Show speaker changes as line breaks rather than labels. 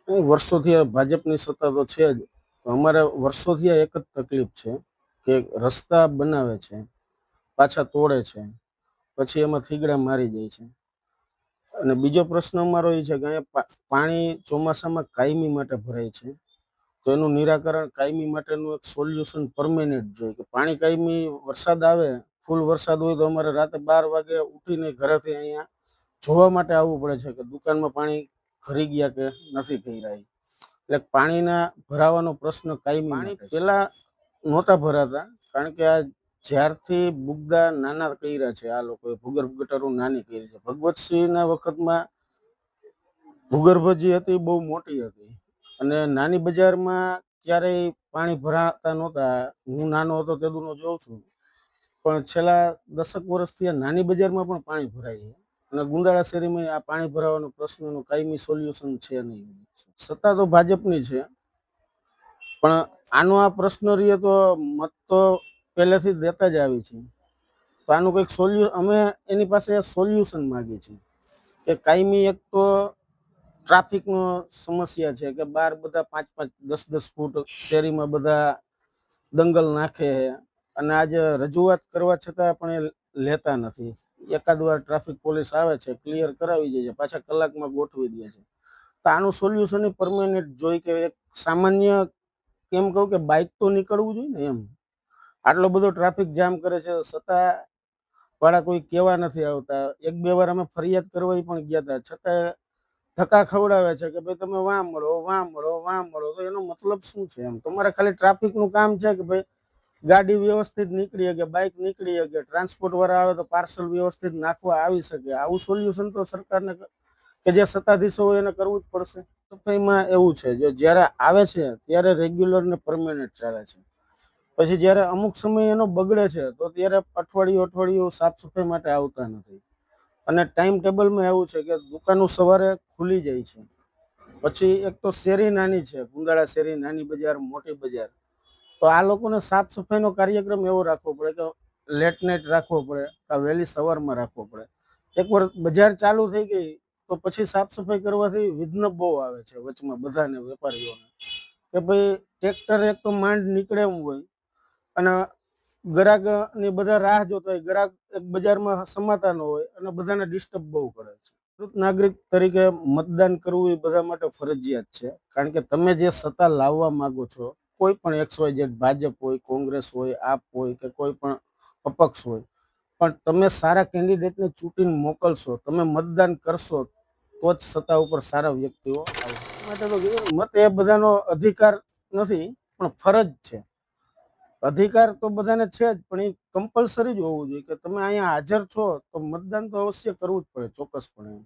વર્ષોથી આ ભાજપની સત્તા તો છે જ. અમારે વર્ષોથી આ એક જ તકલીફ છે કે રસ્તા બનાવે છે, પાછા તોડે છે, પછી એમાં થીગડા મારી જાય છે. અને બીજો પ્રશ્ન અમારો એ છે કે અહીંયા પાણી ચોમાસામાં કાયમી માટે ભરાય છે, તો એનું નિરાકરણ કાયમી માટેનું એક સોલ્યુશન પરમેનન્ટ જોઈએ કે પાણી કાયમી વરસાદ આવે, ફૂલ વરસાદ હોય તો અમારે રાતે 12 વાગે ઉઠીને ઘરેથી અહીંયા જોવા માટે આવવું પડે છે કે દુકાનમાં પાણી ભરી ગયા કે નથી કર્યા. એટલે પાણીના ભરાવાનો પ્રશ્ન કાયમી પાણી પેલા નહોતા ભરાતા, કારણ કે આ જ્યારથી બુગદા નાના કર્યા છે આ લોકોએ, ભૂગર્ભ ગટરો નાની કરી છે. ભગવતસિંહના વખતમાં ભૂગર્ભ જે હતી બહુ મોટી હતી અને નાની બજારમાં ક્યારેય પાણી ભરાતા નહોતા. હું નાનો હતો તેદુનો જોઉં છું, પણ છેલ્લા 10 વર્ષથી આ નાની બજારમાં પણ પાણી ભરાય છે અને ગુંદાળા શેરીમાં આ પાણી ભરાવાનો પ્રશ્નનું કાયમી સોલ્યુશન છે નહીં. સત્તા તો ભાજપની છે, પણ આનો આ પ્રશ્ન રહીએ તો મત તો પહેલેથી જ દેતા જ આવી છે. તો આનું કંઈક અમે એની પાસે સોલ્યુશન માગીએ છીએ કે કાયમી એક તો ટ્રાફિકનો સમસ્યા છે કે બહાર બધા 5-5, 10-10 ફૂટ શેરીમાં બધા દંગલ નાખે અને આજે રજૂઆત કરવા છતાં પણ એ લેતા નથી. એકાદ વાર ટ્રાફિક પોલીસ આવે છે, ક્લિયર કરાવી દે છે, પાછા કલાકમાં ગોઠવી દે છે. તો આનું સોલ્યુશન પરમેનન્ટ જોઈ કે એક સામાન્ય, કેમ કહું કે બાઇક તો નીકળવું જોઈએ ને એમ. આટલો બધો ટ્રાફિક જામ કરે છે, છતાં વાળા કોઈ કહેવા નથી આવતા. 1-2 વાર અમે ફરિયાદ કરવા પણ ગયા હતા, છતાં ધક્કા ખવડાવે છે કે ભાઈ તમે વાં મળો, વાં મળો, વાં મળો. તો એનો મતલબ શું છે એમ? તમારે ખાલી ટ્રાફિકનું કામ છે કે ભાઈ ગાડી વ્યવસ્થિત નીકળી શકે, બાઇક નીકળી શકે, ટ્રાન્સપોર્ટ વાળા આવે તો પાર્સલ વ્યવસ્થિત નાખવા આવી શકે. આવું સોલ્યુશન તો સરકારને કે જે સત્તાધીશો હોય એને કરવું જ પડશે. સફાઈમાં એવું છે, જો જ્યારે આવે છે ત્યારે રેગ્યુલર ને પરમેનન્ટ ચાલે છે, પછી જ્યારે અમુક સમય એનો બગડે છે તો ત્યારે અઠવાડિયું સાફ સફાઈ માટે આવતા નથી. અને ટાઈમ ટેબલમાં એવું છે કે દુકાનો સવારે ખુલી જાય છે, પછી એક તો શેરી નાની છે, ગુંદાળા શેરી, નાની બજાર, મોટી બજાર. તો આ લોકોને સાફ સફાઈનો કાર્યક્રમ એવો રાખવો પડે કે લેટ નાઇટ રાખવો પડે કે વહેલી સવારમાં રાખવો પડે. એકવાર બજાર ચાલુ થઈ ગઈ તો પછી સાફ સફાઈ કરવાથી વિઘ્ન બહુ આવે છે વચમાં બધાને, વેપારીઓને, કે ભાઈ ટ્રેક્ટર એક તો માંડ નીકળે એમ હોય અને ગ્રાહકની બધા રાહ જોતા હોય, ગ્રાહક એક બજારમાં સમાતા ન હોય અને બધાને ડિસ્ટર્બ બહુ કરે છે. નાગરિક તરીકે મતદાન કરવું એ બધા માટે ફરજિયાત છે, કારણ કે તમે જે સત્તા લાવવા માંગો છો, કોઈ પણ XYZ, ભાજપ હોય, કોંગ્રેસ હોય, આપ હોય કે કોઈ પણ અપક્ષ હોય, પણ તમે સારા કેન્ડિડેટને ચૂંટીને મોકલશો, તમે મતદાન કરશો તો જ સત્તા ઉપર સારા વ્યક્તિઓ આવશે. માટે તો મત એ બધાનો અધિકાર નથી, પણ ફરજ છે. અધિકાર તો બધાને છે જ, પણ એ કમ્પલસરી જ હોવું જોઈએ કે તમે અહીંયા હાજર છો તો મતદાન તો અવશ્ય કરવું જ પડે, ચોક્કસપણે.